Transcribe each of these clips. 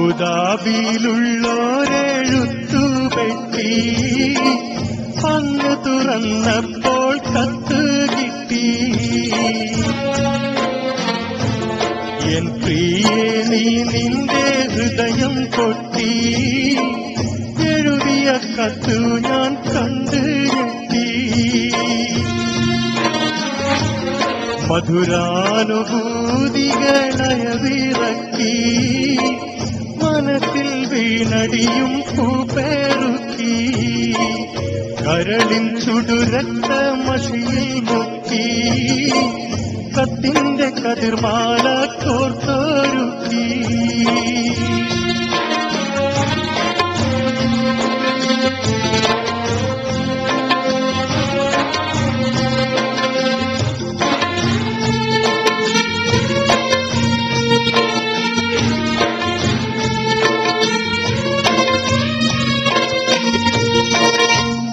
അബുദാബിയിലുള്ളോരെഴുത്തുപെട്ടി അന്ന് തുറന്നപ്പോൾ കത്ത് കിട്ടി. എൻ പ്രിയേ നീ നിന്റെ ഹൃദയം പൊട്ടി എഴുതിയ കത്തു ഞാൻ കണ്ട് ഞെട്ടി. മധുരാനുഭൂതികളയവിറക്കി മനസ്സിൽ വീണടിയും പൂപ്പേറുക്കി. കരളിൻ ചുടുരക്ത മഷിയിൽ മുക്കി കത്തിന്റെ കതിർമാല കോർത്തൊരുക്കി.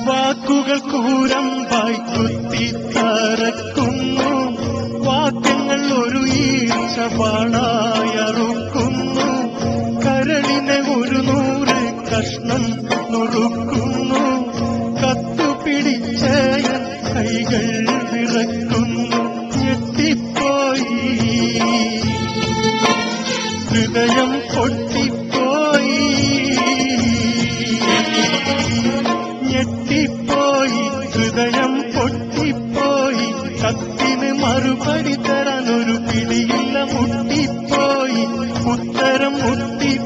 വാക്കുകൾ കൂരമ്പായി കുത്തിത്തറക്കുന്നു, വാക്യങ്ങൾ ഒരു ഈർച്ചപാടായറുക്കുന്നു. കരളിനെ 100 കഷ്ണം നുറുക്കുന്നു, കത്തുപിടിച്ച കൈകൾ വിറക്കുന്നു. ഞെട്ടിപ്പോയി ഹൃദയം പൊട്ടിപ്പോയി, ഞെട്ടിപ്പോയി ഹൃദയം പൊട്ടിപ്പോയി. കത്തിന് മറുപടി തരാനൊരു പിടിയില്ല, മുട്ടിപ്പോയി ഉത്തരം മുട്ടിപ്പോയി.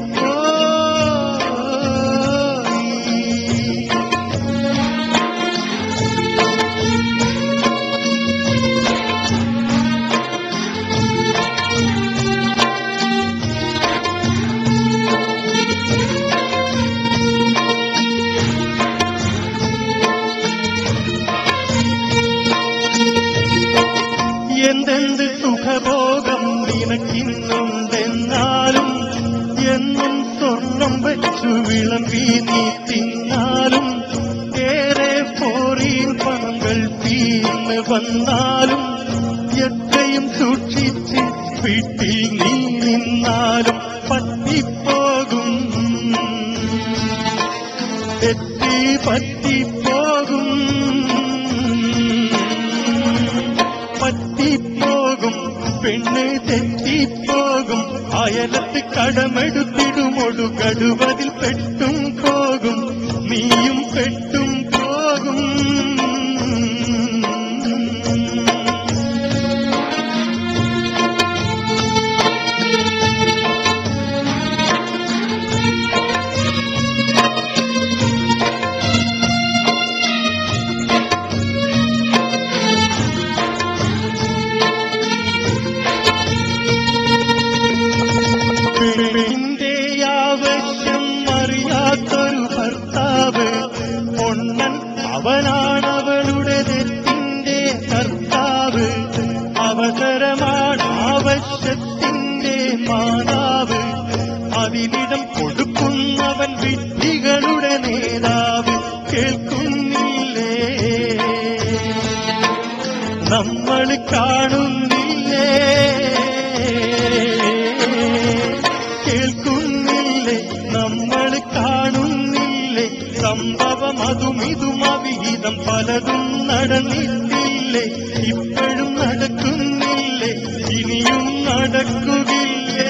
എന്തെന്ത് സുഖഭോഗം നിനക്കിന്നുണ്ടെന്നാലും, എന്നും സ്വർണം വെച്ചു വിളമ്പി നീ തിന്നാലും, ഏറെ ഫോറിൻ പണങ്ങൾ തീർന്ന് വന്നാലും, എത്രയും സൂക്ഷിച്ച് വീട്ടിൽ നീ നിന്നാലും പറ്റിപ്പോകും, തെറ്റി പറ്റിപ്പോകും, പറ്റിപ്പോകും പെണ്ണ് തെറ്റിപ്പോകും. അയലത്ത് കടമെടുത്തിടുമൊടു കടുവതിൽ പെട്ടും പോകും, നീയും പെട്ടും പോകും. നിന്റെ ആവശ്യം അറിയാത്തൊരു ഭർത്താവ്, പൊണ്ണൻ അവനാണവളുടെ തെറ്റിന്റെ കർത്താവ്. അവസരമാണ് ആവശ്യത്തിന്റെ മാതാവ്, അതിനിടം കൊടുക്കുന്നവൻ വിഡ്ഢികളുടെ നേതാവ്. കേൾക്കുന്നില്ലേ നമ്മൾ കാണുന്നില്ലേ, കേൾക്കുന്നില്ലേ നമ്മൾ കാണുന്നില്ലേ. സംഭവം അതും ഇതും അവിഹിതം പലതും നടന്നിട്ടില്ലേ, ഇപ്പോഴും നടക്കുന്നില്ലേ, ഇനിയും നടക്കുകയില്ലേ.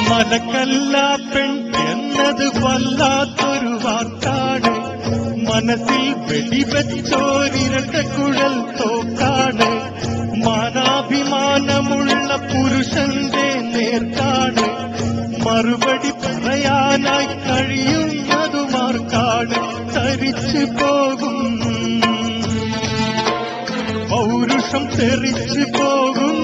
മലക്കല്ല പെൺ എന്നത് വല്ലാത്തൊരു വാക്കാണ്, മനസ്സിൽ വെടിവെച്ചോരിരട്ടക്കുഴൽ തോക്കാണ്. മാനാഭിമാനമുള്ള പുരുഷന്റെ നേർക്കാണ്, മറുപടി പറയാനായി കഴിയുന്നതുമാർക്കാണ്. തരിച്ചു പോകും പൗരുഷം, തെറിച്ചു പോകും,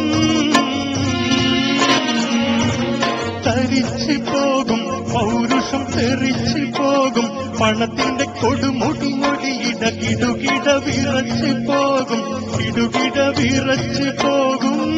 തരിച്ചു പോകും പൗരുഷം തെറിച്ചു പോകും. പണത്തിന്റെ കൊടുമുടി മൊഴിയിട കിടുകിട വിറച്ചു പോകും, കിടുകിട വിറച്ചു പോകും.